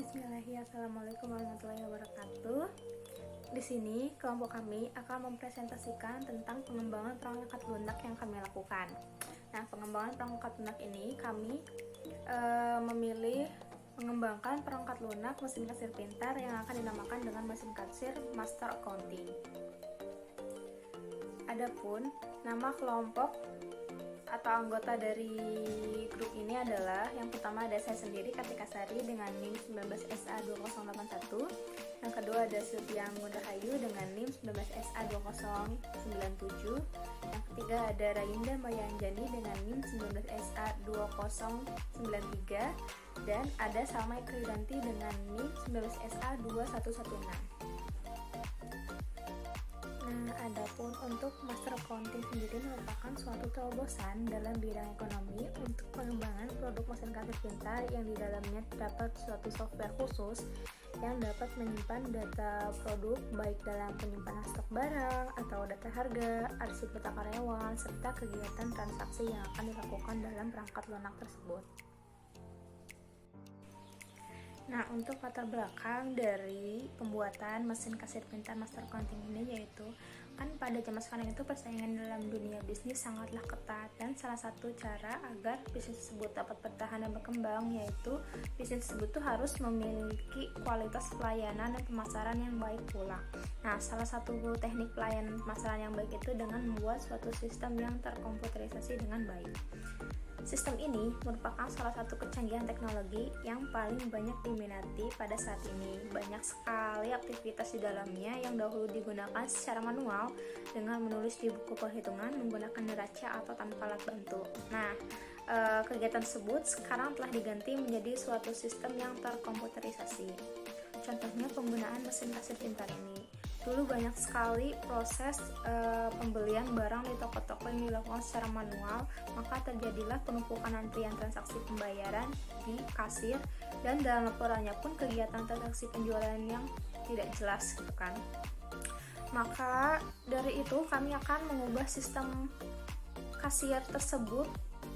Bismillahirrahmanirrahim. Assalamualaikum warahmatullahi wabarakatuh. Di sini kelompok kami akan mempresentasikan tentang pengembangan perangkat lunak yang kami lakukan. Nah, pengembangan perangkat lunak ini kami memilih mengembangkan perangkat lunak mesin kasir pintar yang akan dinamakan dengan mesin kasir Master Accounting. Adapun nama kelompok atau anggota dari grup ini adalah yang pertama ada saya sendiri Kartika Sari dengan NIM 19SA2081, yang kedua ada Sylvia Mudahayu dengan NIM 19SA2097, yang ketiga ada Rainda Maya Anjani dengan NIM 19SA2093, dan ada Salma Kridanti dengan NIM 19SA2116. Nah, adapun untuk Master Accounting sendiri merupakan suatu terobosan dalam bidang ekonomi untuk pengembangan produk mesin kasir pintar yang di dalamnya terdapat suatu software khusus yang dapat menyimpan data produk baik dalam penyimpanan stok barang atau data harga, arsip data karyawan, serta kegiatan transaksi yang akan dilakukan dalam perangkat lunak tersebut. Nah, untuk latar belakang dari pembuatan mesin kasir pintar Master Accounting ini yaitu kan pada zaman sekarang itu persaingan dalam dunia bisnis sangatlah ketat, dan salah satu cara agar bisnis tersebut dapat bertahan dan berkembang yaitu bisnis tersebut tuh harus memiliki kualitas pelayanan dan pemasaran yang baik pula. Nah, salah satu teknik pelayanan pemasaran yang baik itu dengan membuat suatu sistem yang terkomputerisasi dengan baik. Sistem ini merupakan salah satu kecanggihan teknologi yang paling banyak diminati pada saat ini. Banyak sekali aktivitas di dalamnya yang dahulu digunakan secara manual dengan menulis di buku perhitungan menggunakan neraca atau tanpa alat bantu. Nah, kegiatan tersebut sekarang telah diganti menjadi suatu sistem yang terkomputerisasi. Contohnya penggunaan mesin kasir pintar ini. Dulu banyak sekali proses pembelian barang di toko-toko yang dilakukan secara manual, maka terjadilah penumpukan antrian transaksi pembayaran di kasir, dan dalam laporannya pun kegiatan transaksi penjualan yang tidak jelas gitu kan. Maka dari itu kami akan mengubah sistem kasir tersebut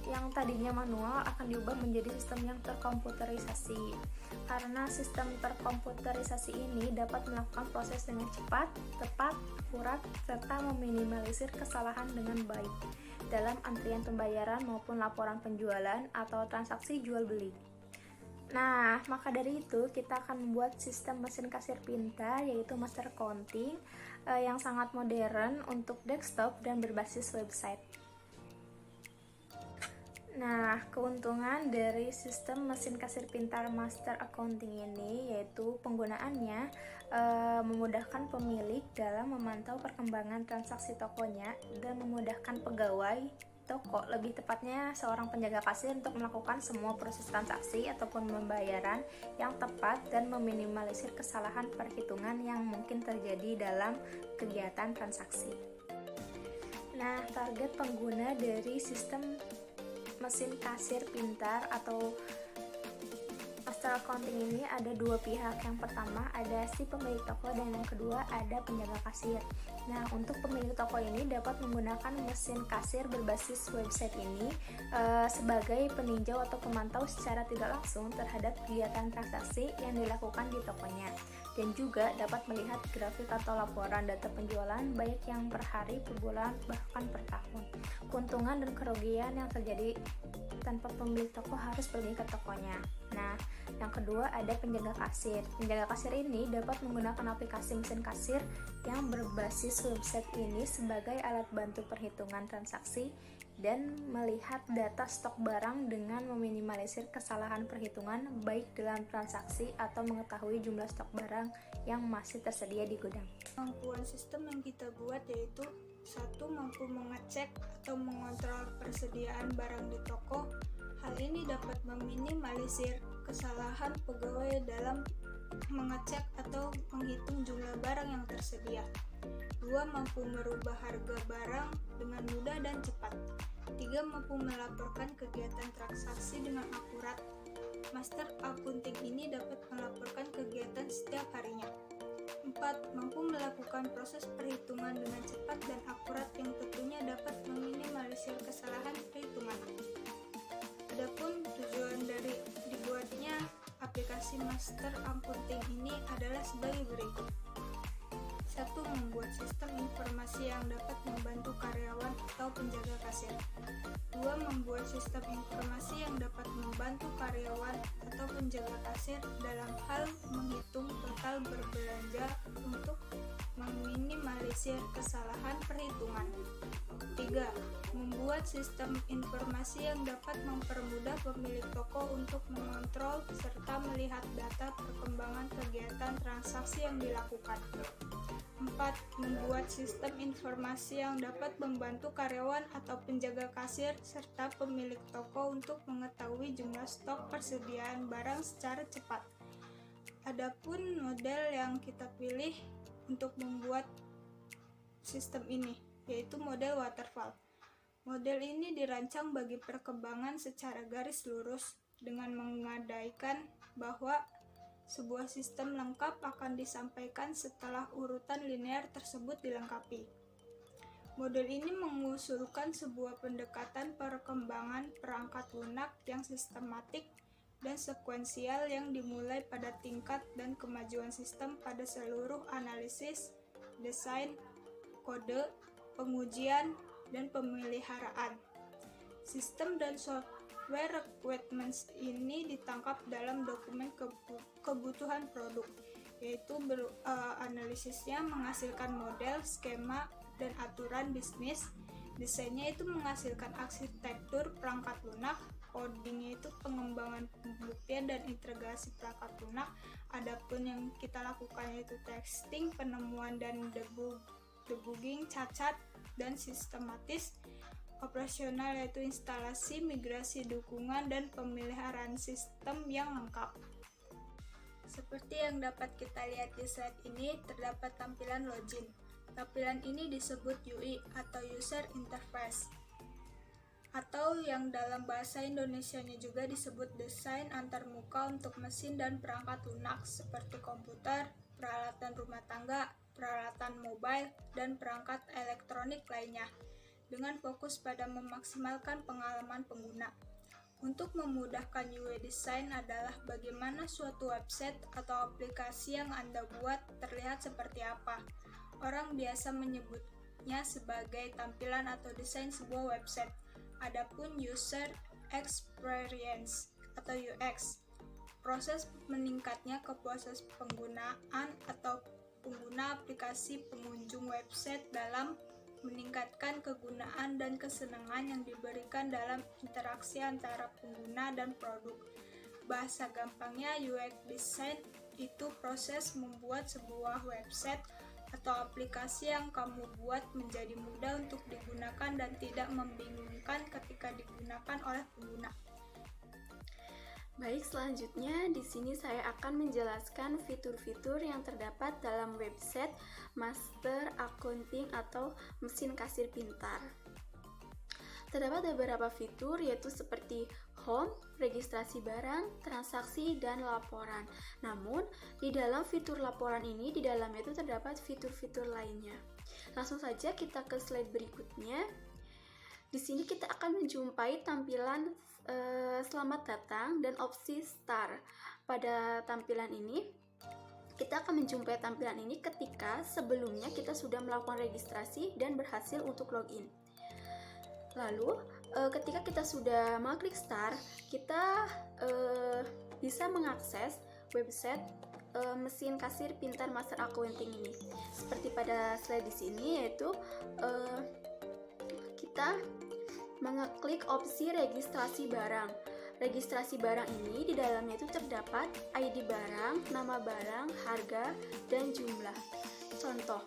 yang tadinya manual akan diubah menjadi sistem yang terkomputerisasi. Karena sistem terkomputerisasi ini dapat melakukan proses dengan cepat, tepat, akurat, serta meminimalisir kesalahan dengan baik dalam antrian pembayaran maupun laporan penjualan atau transaksi jual beli. Nah, maka dari itu kita akan membuat sistem mesin kasir pintar yaitu Master Accounting yang sangat modern untuk desktop dan berbasis website. Nah, keuntungan dari sistem mesin kasir pintar Master Accounting ini yaitu penggunaannya memudahkan pemilik dalam memantau perkembangan transaksi tokonya dan memudahkan pegawai toko, lebih tepatnya seorang penjaga kasir, untuk melakukan semua proses transaksi ataupun pembayaran yang tepat dan meminimalisir kesalahan perhitungan yang mungkin terjadi dalam kegiatan transaksi. Nah, target pengguna dari sistem mesin kasir pintar atau Master Accounting ini ada dua pihak. Yang pertama ada si pemilik toko dan yang kedua ada penjaga kasir. Nah, untuk pemilik toko ini dapat menggunakan mesin kasir berbasis website ini sebagai peninjau atau pemantau secara tidak langsung terhadap kegiatan transaksi yang dilakukan di tokonya, dan juga dapat melihat grafik atau laporan data penjualan baik yang per hari, per bulan, bahkan per tahun. Keuntungan dan kerugian yang terjadi tanpa pemilik toko harus pergi ke tokonya. Nah, yang kedua ada penjaga kasir. Penjaga kasir ini dapat menggunakan aplikasi mesin kasir yang berbasis website ini sebagai alat bantu perhitungan transaksi dan melihat data stok barang dengan meminimalisir kesalahan perhitungan baik dalam transaksi atau mengetahui jumlah stok barang yang masih tersedia di gudang. Kemampuan sistem yang kita buat yaitu: 1. Mampu mengecek atau mengontrol persediaan barang di toko. Hal ini dapat meminimalisir kesalahan pegawai dalam mengecek atau menghitung jumlah barang yang tersedia. 2. Mampu merubah harga barang dengan mudah dan cepat. 3. Mampu melaporkan kegiatan transaksi dengan akurat. Master Accounting ini dapat melaporkan kegiatan setiap harinya. 4. Mampu melakukan proses perhitungan dengan cepat dan akurat yang tentunya dapat meminimalisir kesalahan perhitungan. Adapun tujuan dari dibuatnya aplikasi aplikasi master accounting ini adalah sebagai berikut. 1. Membuat sistem informasi yang dapat membantu karyawan atau penjaga kasir. 2. Membuat sistem informasi yang dapat membantu karyawan atau penjaga kasir dalam hal menghitung total berbelanja untuk meminimalisir kesalahan perhitungan. 3. Membuat sistem informasi yang dapat mempermudah pemilik toko untuk mengontrol serta melihat data perkembangan kegiatan transaksi yang dilakukan. 4. Membuat sistem informasi yang dapat membantu karyawan atau penjaga kasir serta pemilik toko untuk mengetahui jumlah stok persediaan barang secara cepat. Adapun model yang kita pilih untuk membuat sistem ini, yaitu model waterfall. Model ini dirancang bagi perkembangan secara garis lurus dengan mengandaikan bahwa sebuah sistem lengkap akan disampaikan setelah urutan linear tersebut dilengkapi. Model ini mengusulkan sebuah pendekatan perkembangan perangkat lunak yang sistematik dan sekuensial yang dimulai pada tingkat dan kemajuan sistem pada seluruh analisis, desain, kode, pengujian, dan pemeliharaan. Sistem dan software requirements ini ditangkap dalam dokumen kebutuhan produk, yaitu analisisnya menghasilkan model, skema, dan aturan bisnis. Desainnya itu menghasilkan arsitektur perangkat lunak, codingnya itu pengembangan pembuktian dan integrasi perangkat lunak. Adapun yang kita lakukan yaitu testing, penemuan dan debugging cacat dan sistematis. Operasional yaitu instalasi, migrasi, dukungan, dan pemeliharaan sistem yang lengkap. Seperti yang dapat kita lihat di slide ini, terdapat tampilan login. Tampilan ini disebut UI atau User Interface, atau yang dalam bahasa Indonesianya juga disebut desain antarmuka untuk mesin dan perangkat lunak seperti komputer, peralatan rumah tangga, peralatan mobile, dan perangkat elektronik lainnya, dengan fokus pada memaksimalkan pengalaman pengguna. Untuk memudahkan UI design adalah bagaimana suatu website atau aplikasi yang Anda buat terlihat seperti apa. Orang biasa menyebutnya sebagai tampilan atau desain sebuah website. Adapun user experience atau UX, proses meningkatnya kepuasan penggunaan atau pengguna aplikasi pengunjung website dalam meningkatkan kegunaan dan kesenangan yang diberikan dalam interaksi antara pengguna dan produk. Bahasa gampangnya, UX design itu proses membuat sebuah website atau aplikasi yang kamu buat menjadi mudah untuk digunakan dan tidak membingungkan ketika digunakan oleh pengguna. Baik, selanjutnya di sini saya akan menjelaskan fitur-fitur yang terdapat dalam website Master Accounting atau mesin kasir pintar. Terdapat beberapa fitur yaitu seperti home, registrasi barang, transaksi, dan laporan. Namun, di dalam fitur laporan ini, di dalamnya itu terdapat fitur-fitur lainnya. Langsung saja kita ke slide berikutnya. Di sini kita akan menjumpai tampilan selamat datang dan opsi start. Pada tampilan ini, kita akan menjumpai tampilan ini ketika sebelumnya kita sudah melakukan registrasi dan berhasil untuk login. Lalu, ketika kita sudah mengklik start, kita bisa mengakses website mesin kasir pintar Master Accounting ini. Seperti pada slide di sini, yaitu kita mengeklik opsi registrasi barang. Registrasi barang ini di dalamnya itu terdapat ID barang, nama barang, harga, dan jumlah. Contoh,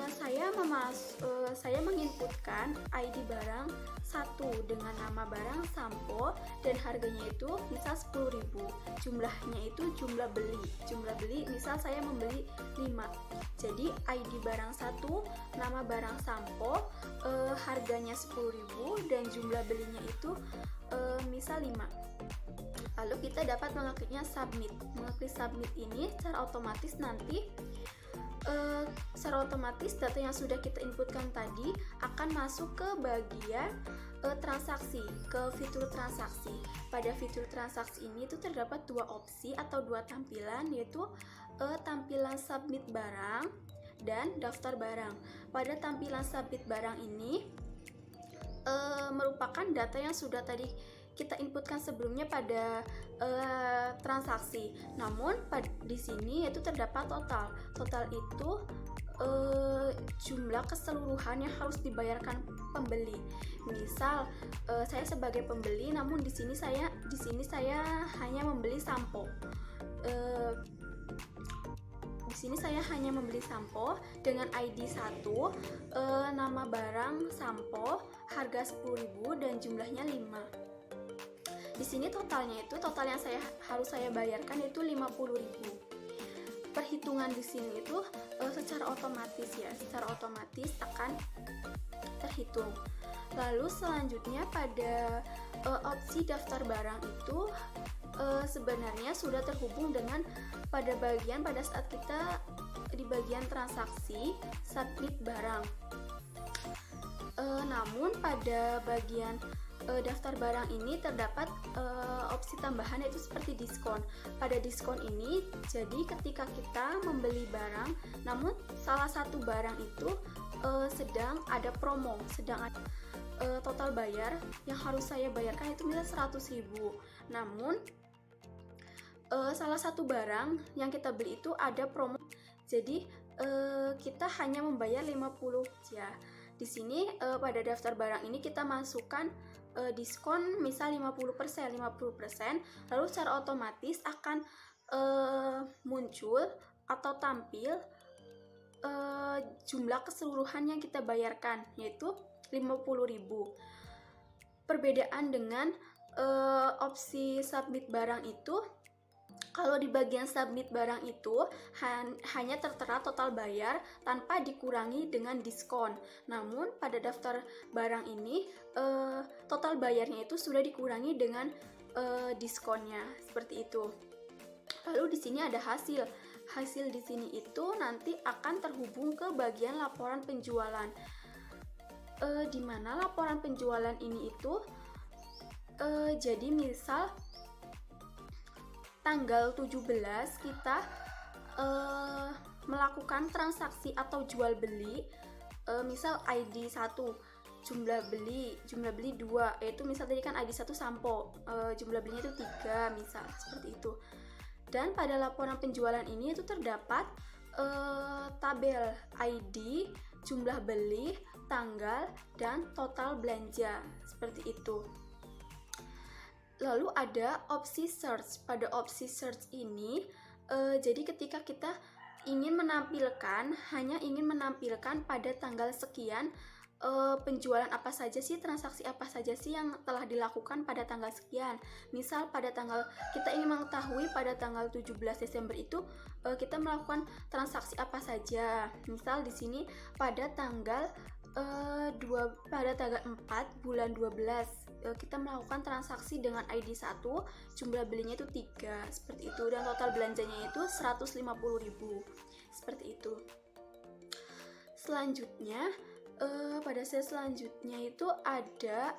saya menginputkan ID barang 1 dengan nama barang sampo dan harganya itu misal 10.000. Jumlahnya itu jumlah beli. Jumlah beli misal saya membeli 5. Jadi ID barang 1, nama barang sampo, harganya 10.000 dan jumlah belinya itu misal 5. Lalu kita dapat mengekliknya submit. Mengeklik submit ini secara otomatis nanti secara otomatis data yang sudah kita inputkan tadi akan masuk ke bagian transaksi, ke fitur transaksi. Pada fitur transaksi ini itu terdapat dua opsi atau dua tampilan, yaitu tampilan submit barang dan daftar barang. Pada tampilan submit barang ini merupakan data yang sudah tadi kita inputkan sebelumnya pada transaksi. Namun di sini itu terdapat total. Total itu jumlah keseluruhan yang harus dibayarkan pembeli. Misal saya sebagai pembeli, namun di sini saya hanya membeli sampo. Di sini saya hanya membeli sampo dengan ID 1, nama barang sampo, harga 10.000 dan jumlahnya 5. Di sini total yang harus saya bayarkan itu 50.000. Perhitungan di sini itu secara otomatis akan terhitung. Lalu selanjutnya pada opsi daftar barang itu sebenarnya sudah terhubung dengan pada saat kita di bagian transaksi submit barang. Namun pada bagian daftar barang ini terdapat opsi tambahan, yaitu seperti diskon. Pada diskon ini, jadi ketika kita membeli barang, namun salah satu barang itu sedang ada promo, sedang ada total bayar yang harus saya bayarkan itu misal 100.000. Namun salah satu barang yang kita beli itu ada promo, jadi kita hanya membayar 50 saja. Di sini pada daftar barang ini kita masukkan diskon misal 50%, lalu secara otomatis akan muncul atau tampil jumlah keseluruhan yang kita bayarkan, yaitu 50.000. Perbedaan dengan opsi submit barang itu, kalau di bagian submit barang itu hanya tertera total bayar tanpa dikurangi dengan diskon. Namun pada daftar barang ini total bayarnya itu sudah dikurangi dengan diskonnya, seperti itu. Lalu di sini ada hasil. Hasil di sini itu nanti akan terhubung ke bagian laporan penjualan. Di mana laporan penjualan ini itu jadi misal tanggal 17 kita melakukan transaksi atau jual beli, misal ID 1, jumlah beli 2, yaitu misal tadi kan ID 1 sampo, jumlah belinya itu 3 misal, seperti itu. Dan pada laporan penjualan ini itu terdapat tabel ID, jumlah beli, tanggal, dan total belanja, seperti itu. Lalu ada opsi search. Pada opsi search ini, jadi ketika kita hanya ingin menampilkan pada tanggal sekian penjualan apa saja sih, transaksi apa saja sih yang telah dilakukan pada tanggal sekian. Misal kita ingin mengetahui pada tanggal 17 Desember itu kita melakukan transaksi apa saja. Misal di sini pada tanggal 4 bulan 12 kita melakukan transaksi dengan ID 1, jumlah belinya itu 3, seperti itu, dan total belanjanya itu 150.000, seperti itu. Selanjutnya pada slide selanjutnya itu ada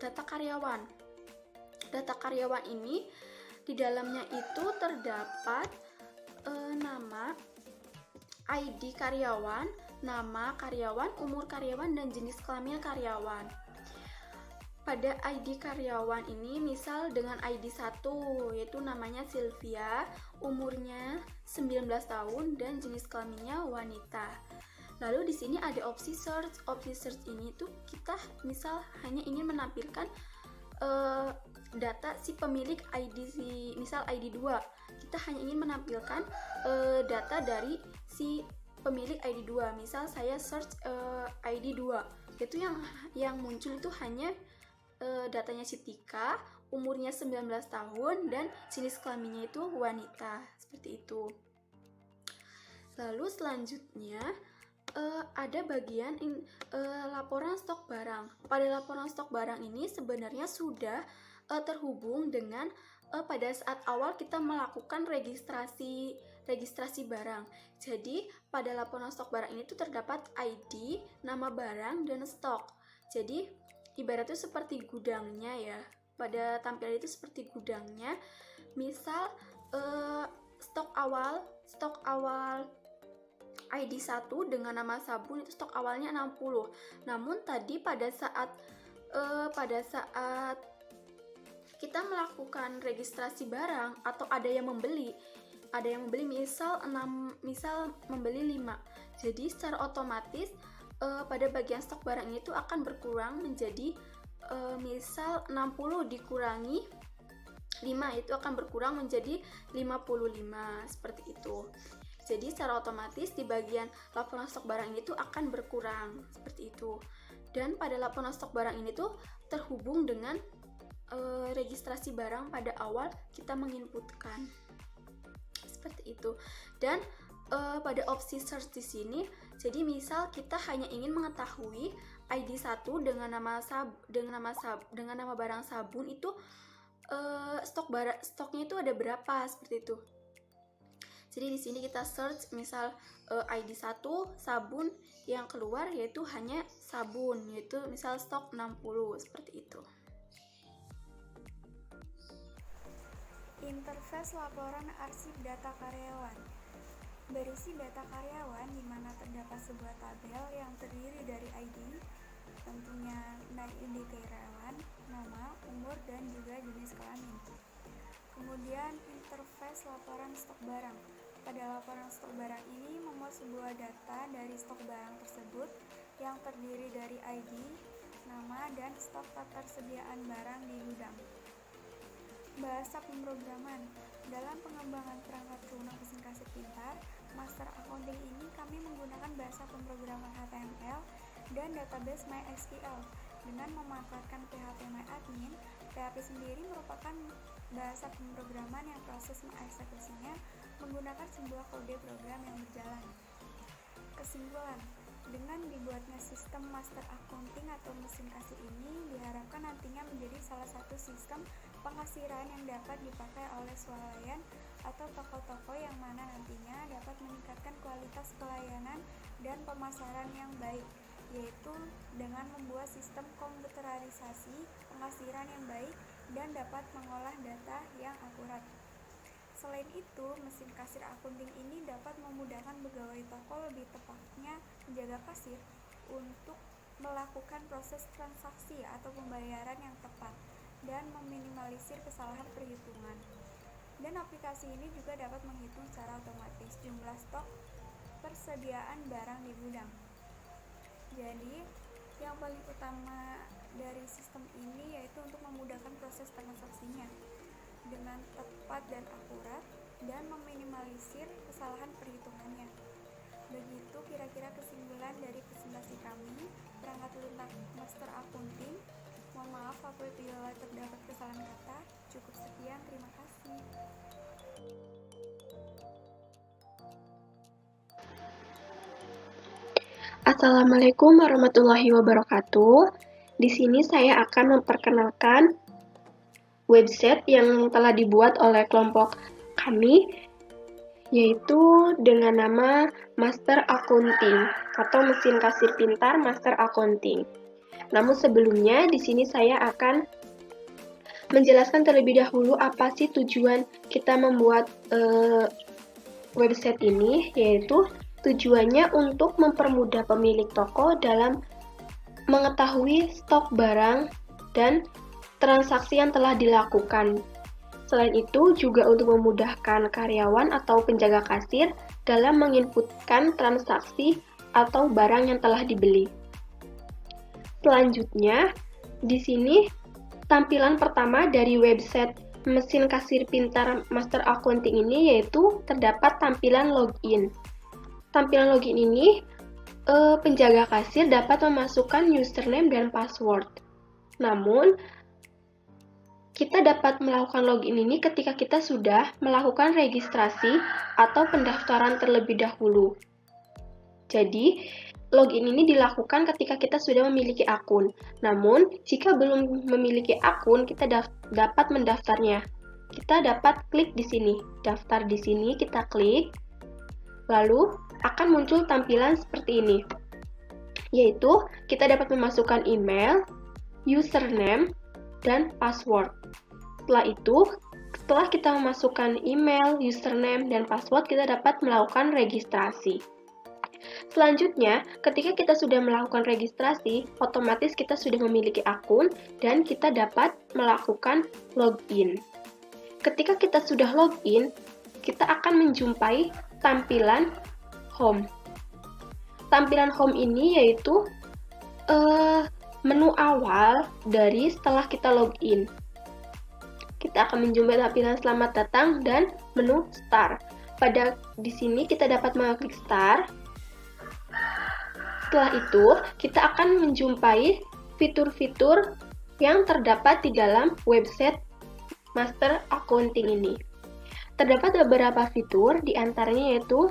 data karyawan. Data karyawan ini di dalamnya itu terdapat nama, ID karyawan, nama karyawan, umur karyawan, dan jenis kelamin karyawan. Pada ID karyawan ini misal dengan ID 1, yaitu namanya Sylvia, umurnya 19 tahun dan jenis kelaminnya wanita. Lalu di sini ada opsi search. Opsi search ini tuh kita misal hanya ingin menampilkan data si pemilik misal ID 2. Kita hanya ingin menampilkan data dari si pemilik ID 2. Misal saya search ID 2. Itu yang muncul itu hanya datanya si Tika, umurnya 19 tahun dan jenis kelaminnya itu wanita, seperti itu. Lalu selanjutnya ada bagian laporan stok barang. Pada laporan stok barang ini sebenarnya sudah terhubung dengan pada saat awal kita melakukan registrasi barang. Jadi pada laporan stok barang ini tuh terdapat ID, nama barang, dan stok. Jadi ibaratnya seperti gudangnya ya. Pada tampilan itu seperti gudangnya. Misal stok awal ID 1 dengan nama sabun itu stok awalnya 60. Namun tadi pada saat kita melakukan registrasi barang atau ada yang membeli misal membeli 5. Jadi secara otomatis pada bagian stok barang ini tuh akan berkurang menjadi misal 60 dikurangi 5 itu akan berkurang menjadi 55 seperti itu. Jadi secara otomatis di bagian laporan stok barang ini tuh akan berkurang seperti itu. Dan pada laporan stok barang ini tuh terhubung dengan registrasi barang pada awal kita menginputkan seperti itu. Dan pada opsi search di sini, jadi misal kita hanya ingin mengetahui ID 1 dengan nama barang sabun itu stoknya itu ada berapa seperti itu. Jadi di sini kita search misal ID 1 sabun, yang keluar yaitu hanya sabun, yaitu misal stok 60 seperti itu. Interface laporan arsip data karyawan. Berisi data karyawan di mana terdapat sebuah tabel yang terdiri dari ID, tentunya ID karyawan, nama, umur, dan juga jenis kelamin. Kemudian interface laporan stok barang. Pada laporan stok barang ini memuat sebuah data dari stok barang tersebut yang terdiri dari ID, nama, dan stok ketersediaan barang di gudang. Bahasa pemrograman. Dalam pengembangan perangkat lunak mesin kasir pintar, Master Accounting ini kami menggunakan bahasa pemrograman HTML dan database MySQL. Dengan memanfaatkan PHP MyAdmin, PHP sendiri merupakan bahasa pemrograman yang proses mengeksekusinya menggunakan sebuah kode program yang berjalan. Kesimpulan, dengan dibuatnya sistem Master Accounting atau mesin kasir ini diharapkan nantinya menjadi salah satu sistem pengasiran yang dapat dipakai oleh swalayan atau toko-toko yang mana nantinya dapat meningkatkan kualitas pelayanan dan pemasaran yang baik, yaitu dengan membuat sistem komputerisasi pengasiran yang baik dan dapat mengolah data yang akurat. Selain itu, mesin kasir akunting ini dapat memudahkan pegawai toko, lebih tepatnya penjaga kasir, untuk melakukan proses transaksi atau pembayaran yang tepat dan meminimalisir kesalahan perhitungan. Dan aplikasi ini juga dapat menghitung secara otomatis jumlah stok persediaan barang di gudang. Jadi, yang paling utama dari sistem ini yaitu untuk memudahkan proses transaksinya dengan tepat dan akurat dan meminimalisir kesalahan perhitungannya. Begitu kira-kira kesimpulan dari presentasi kami, perangkat lunak Master Accounting. Mohon maaf apabila terdapat kesalahan kata. Cukup sekian, terima kasih. Assalamualaikum warahmatullahi wabarakatuh. Di sini saya akan memperkenalkan website yang telah dibuat oleh kelompok kami, yaitu dengan nama Master Accounting atau mesin kasir pintar Master Accounting. Namun sebelumnya di sini saya akan menjelaskan terlebih dahulu apa sih tujuan kita membuat website ini, yaitu tujuannya untuk mempermudah pemilik toko dalam mengetahui stok barang dan transaksi yang telah dilakukan. Selain itu, juga untuk memudahkan karyawan atau penjaga kasir dalam menginputkan transaksi atau barang yang telah dibeli. Selanjutnya, di sini tampilan pertama dari website mesin kasir pintar Master Accounting ini yaitu terdapat tampilan login. Tampilan login ini penjaga kasir dapat memasukkan username dan password. Namun, kita dapat melakukan login ini ketika kita sudah melakukan registrasi atau pendaftaran terlebih dahulu. Jadi, login ini dilakukan ketika kita sudah memiliki akun. Namun, jika belum memiliki akun, kita dapat mendaftarnya. kita dapat klik di sini, daftar di sini, kita klik, lalu akan muncul tampilan seperti ini, yaitu kita dapat memasukkan email, username, dan password. Setelah kita memasukkan email, username, dan password, kita dapat melakukan registrasi. Selanjutnya, ketika kita sudah melakukan registrasi, otomatis kita sudah memiliki akun dan kita dapat melakukan login. Ketika kita sudah login, kita akan menjumpai tampilan home. Tampilan home ini yaitu menu awal dari setelah kita login. Kita akan menjumpai tampilan selamat datang dan menu start. Di sini kita dapat mengklik start. Setelah itu, kita akan menjumpai fitur-fitur yang terdapat di dalam website Master Accounting ini. Terdapat beberapa fitur, di antaranya yaitu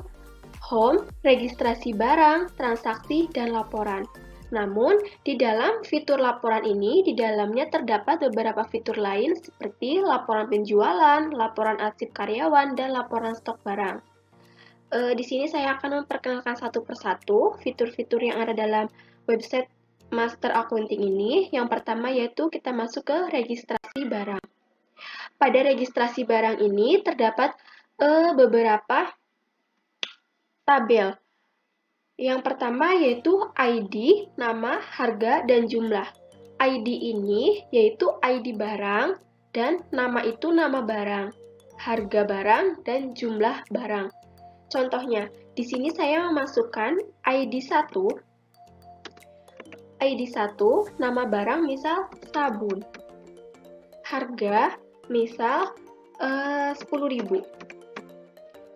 home, registrasi barang, transaksi, dan laporan. Namun, di dalam fitur laporan ini, di dalamnya terdapat beberapa fitur lain seperti laporan penjualan, laporan arsip karyawan, dan laporan stok barang. Di sini saya akan memperkenalkan satu persatu fitur-fitur yang ada dalam website Master Accounting ini. Yang pertama yaitu kita masuk ke registrasi barang. Pada registrasi barang ini terdapat beberapa tabel. Yang pertama yaitu ID, nama, harga, dan jumlah. ID ini yaitu ID barang dan nama itu nama barang, harga barang, dan jumlah barang. Contohnya, di sini saya memasukkan ID 1. ID 1, nama barang misal sabun. Harga misal 10.000.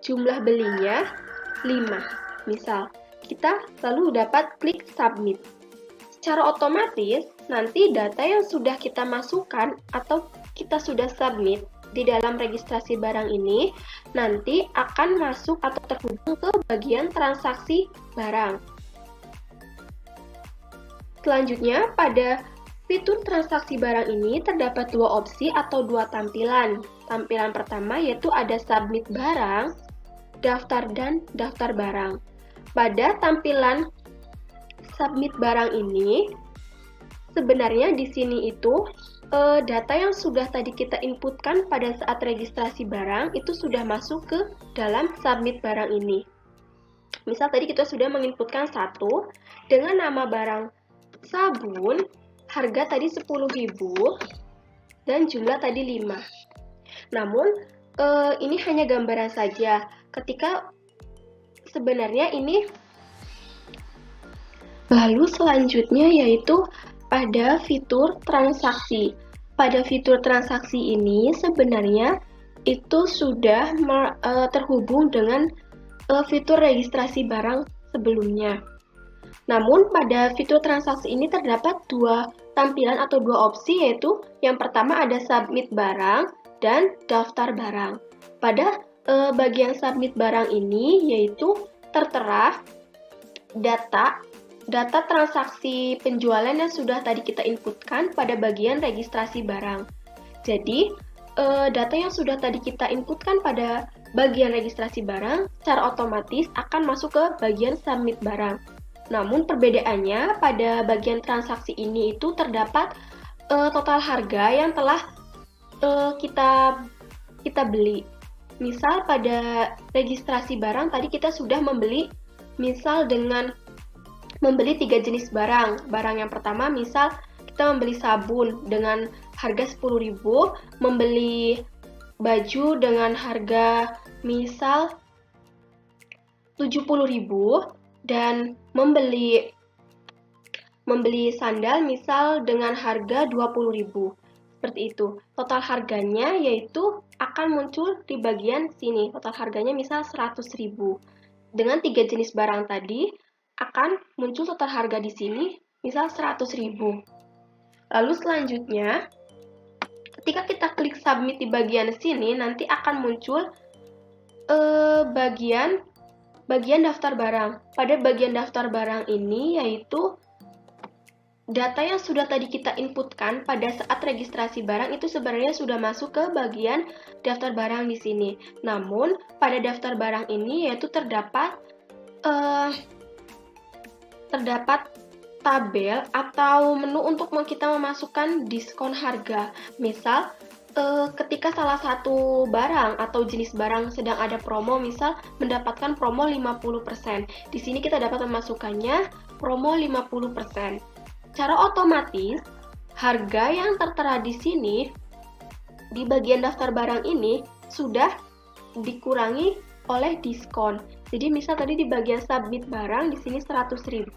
Jumlah belinya 5. Misal, kita lalu dapat klik submit. Secara otomatis, nanti data yang sudah kita masukkan atau kita sudah submit di dalam registrasi barang ini nanti akan masuk atau terhubung ke bagian transaksi barang. Selanjutnya, pada fitur transaksi barang ini terdapat dua opsi atau dua tampilan. Tampilan pertama yaitu ada submit barang, daftar, dan daftar barang. Pada tampilan submit barang ini, sebenarnya di sini itu data yang sudah tadi kita inputkan pada saat registrasi barang itu sudah masuk ke dalam submit barang ini. Misal tadi kita sudah menginputkan 1 dengan nama barang sabun, harga tadi 10.000 dan jumlah tadi 5. Namun ini hanya gambaran saja. Ketika sebenarnya ini lalu selanjutnya yaitu pada fitur transaksi. Pada fitur transaksi ini sebenarnya itu sudah terhubung dengan fitur registrasi barang sebelumnya. Namun pada fitur transaksi ini terdapat dua tampilan atau dua opsi, yaitu yang pertama ada submit barang dan daftar barang. Pada bagian submit barang ini yaitu tertera data transaksi penjualan yang sudah tadi kita inputkan pada bagian registrasi barang. Jadi, data yang sudah tadi kita inputkan pada bagian registrasi barang secara otomatis akan masuk ke bagian submit barang. Namun perbedaannya pada bagian transaksi ini itu terdapat total harga yang telah kita beli. Misal pada registrasi barang tadi kita sudah membeli misal dengan membeli 3 jenis barang. Barang yang pertama misal kita membeli sabun dengan harga 10.000, membeli baju dengan harga misal 70.000 dan membeli sandal misal dengan harga 20.000. Seperti itu. Total harganya yaitu akan muncul di bagian sini. Total harganya misal 100.000. Dengan 3 jenis barang tadi akan muncul total harga di sini misal 100.000. Lalu selanjutnya ketika kita klik submit di bagian sini nanti akan muncul bagian daftar barang. Pada bagian daftar barang ini yaitu data yang sudah tadi kita inputkan pada saat registrasi barang itu sebenarnya sudah masuk ke bagian daftar barang di sini. Namun, pada daftar barang ini yaitu terdapat tabel atau menu untuk kita memasukkan diskon harga. Misal, ketika salah satu barang atau jenis barang sedang ada promo, misal mendapatkan promo 50%. Di sini kita dapat memasukkannya promo 50%. Secara otomatis, harga yang tertera di sini di bagian daftar barang ini sudah dikurangi oleh diskon. Jadi misal tadi di bagian submit barang di sini 100.000,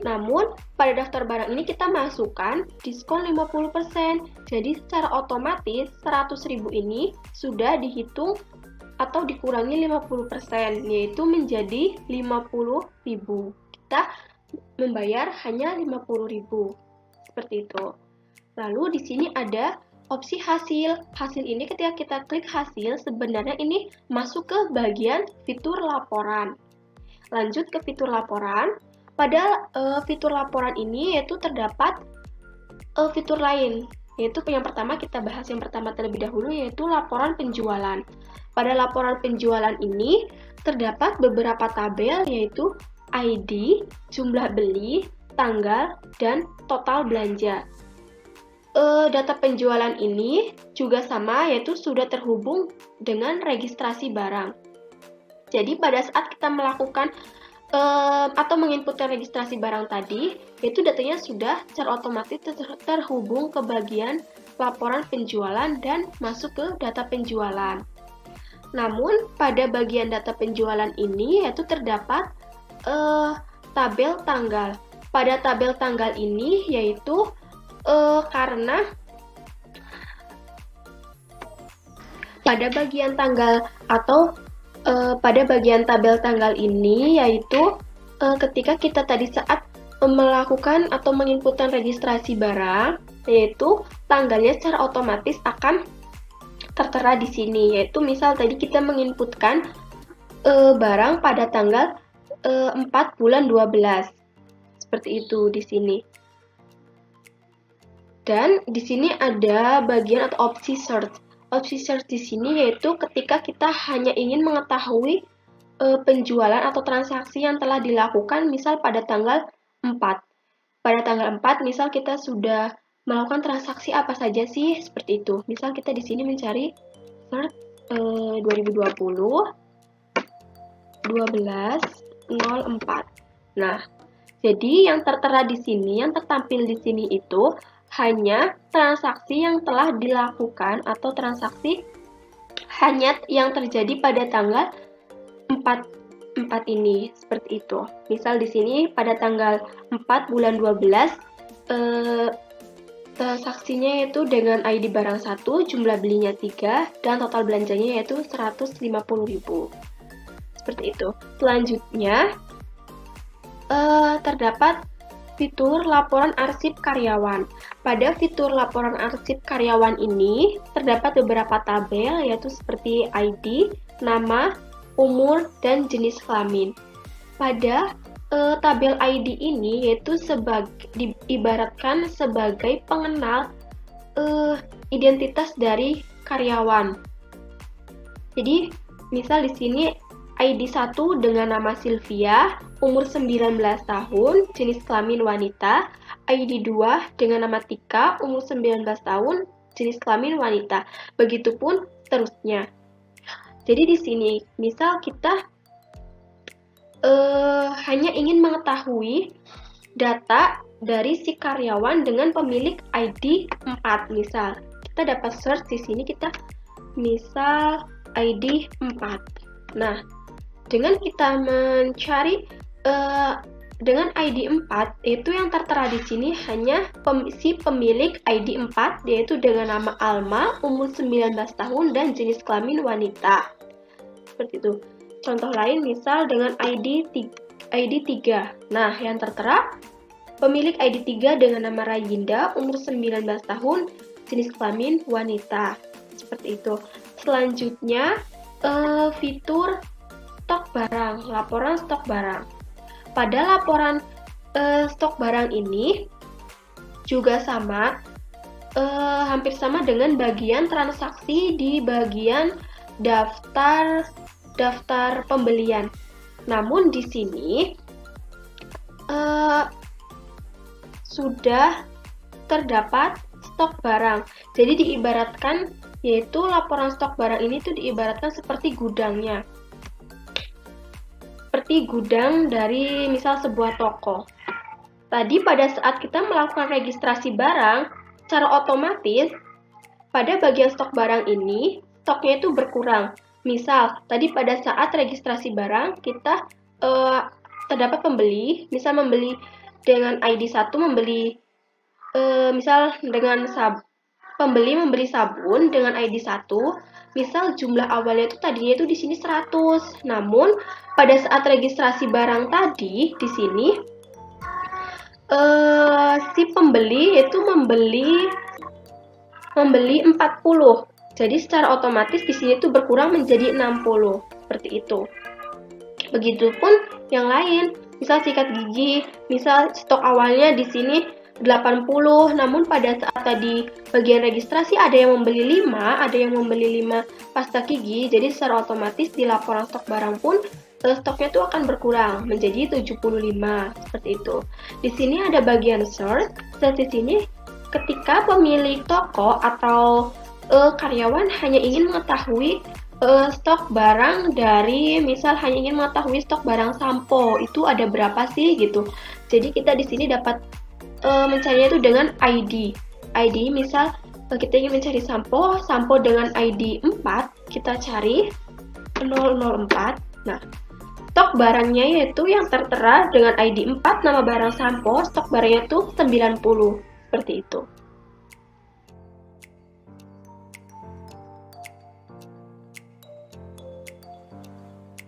namun pada daftar barang ini kita masukkan diskon 50%. Jadi secara otomatis 100.000 ini sudah dihitung atau dikurangi 50%, yaitu menjadi 50.000. Kita membayar hanya 50.000. Seperti itu. Lalu di sini ada opsi hasil. Hasil ini ketika kita klik hasil, sebenarnya ini masuk ke bagian fitur laporan. Lanjut ke fitur laporan. Pada fitur laporan ini yaitu terdapat fitur lain. Yaitu yang pertama kita bahas yang pertama terlebih dahulu, yaitu laporan penjualan. Pada laporan penjualan ini terdapat beberapa tabel, yaitu ID, jumlah beli, tanggal, dan total belanja. Data penjualan ini juga sama, yaitu sudah terhubung dengan registrasi barang. Jadi pada saat kita melakukan atau menginputkan registrasi barang tadi, itu datanya sudah secara otomatis terhubung ke bagian laporan penjualan dan masuk ke data penjualan. Namun pada bagian data penjualan ini yaitu terdapat tabel tanggal. Pada tabel tanggal ini yaitu karena pada bagian tanggal atau pada bagian tabel tanggal ini yaitu ketika kita tadi saat melakukan atau menginputkan registrasi barang, yaitu tanggalnya secara otomatis akan tertera di sini. Yaitu misal tadi kita menginputkan barang pada tanggal 4 bulan 12. Seperti itu di sini. Dan di sini ada bagian atau opsi search. Opsi search di sini yaitu ketika kita hanya ingin mengetahui penjualan atau transaksi yang telah dilakukan misal pada tanggal 4. Pada tanggal 4 misal kita sudah melakukan transaksi apa saja sih, seperti itu. Misal kita di sini mencari search 2020 12/04. Nah, jadi yang tertera di sini, yang tertampil di sini itu hanya transaksi yang telah dilakukan atau transaksi hanya yang terjadi pada tanggal 4 ini, seperti itu. Misal di sini pada tanggal 4 bulan 12 transaksinya yaitu dengan ID barang 1, jumlah belinya 3, dan total belanjanya yaitu 150.000. Seperti itu. Selanjutnya terdapat fitur laporan arsip karyawan. Pada fitur laporan arsip karyawan ini terdapat beberapa tabel, yaitu seperti ID, nama, umur, dan jenis kelamin. Pada tabel ID ini yaitu diibaratkan sebagai pengenal identitas dari karyawan. Jadi misal di sini ID 1 dengan nama Sylvia, umur 19 tahun, jenis kelamin wanita. ID 2 dengan nama Tika, umur 19 tahun, jenis kelamin wanita. Begitupun seterusnya. Jadi di sini, misal kita hanya ingin mengetahui data dari si karyawan dengan pemilik ID 4, misal. Kita dapat search di sini, kita misal ID 4. Nah, dengan kita mencari dengan ID 4, itu yang tertera di sini hanya si pemilik ID 4, yaitu dengan nama Alma, umur 19 tahun, dan jenis kelamin wanita. Seperti itu. Contoh lain misal dengan ID 3. Nah, yang tertera pemilik ID 3 dengan nama Rayinda, umur 19 tahun, jenis kelamin wanita. Seperti itu. Selanjutnya, fitur stok barang, laporan stok barang. Pada laporan stok barang ini, juga sama, hampir sama dengan bagian transaksi di bagian daftar pembelian. Namun di sini sudah terdapat stok barang. Jadi diibaratkan, yaitu laporan stok barang ini tuh diibaratkan seperti gudangnya. Seperti gudang dari misal sebuah toko. Tadi pada saat kita melakukan registrasi barang, secara otomatis pada bagian stok barang ini, stoknya itu berkurang. Misal, tadi pada saat registrasi barang, kita terdapat pembeli, misal membeli dengan ID 1, misal dengan pembeli membeli sabun dengan ID 1, misal jumlah awalnya itu tadinya itu di sini 100. Namun pada saat registrasi barang tadi di sini si pembeli itu membeli 40. Jadi secara otomatis di sini tuh berkurang menjadi 60. Seperti itu. Begitupun yang lain, misal sikat gigi, misal stok awalnya di sini 80, namun pada saat tadi bagian registrasi ada yang membeli 5, ada yang membeli 5 pasta gigi, jadi secara otomatis di laporan stok barang pun stoknya itu akan berkurang menjadi 75, seperti itu. Di sini ada bagian search, dan di sini ketika pemilik toko atau karyawan hanya ingin mengetahui stok barang dari, misal hanya ingin mengetahui stok barang sampo itu ada berapa sih gitu. Jadi kita di sini dapat mencarinya itu dengan ID. ID misal kita ingin mencari sampo dengan ID 4, kita cari 004. Nah, stok barangnya yaitu yang tertera dengan ID 4, nama barang sampo, stok barangnya itu 90. Seperti itu.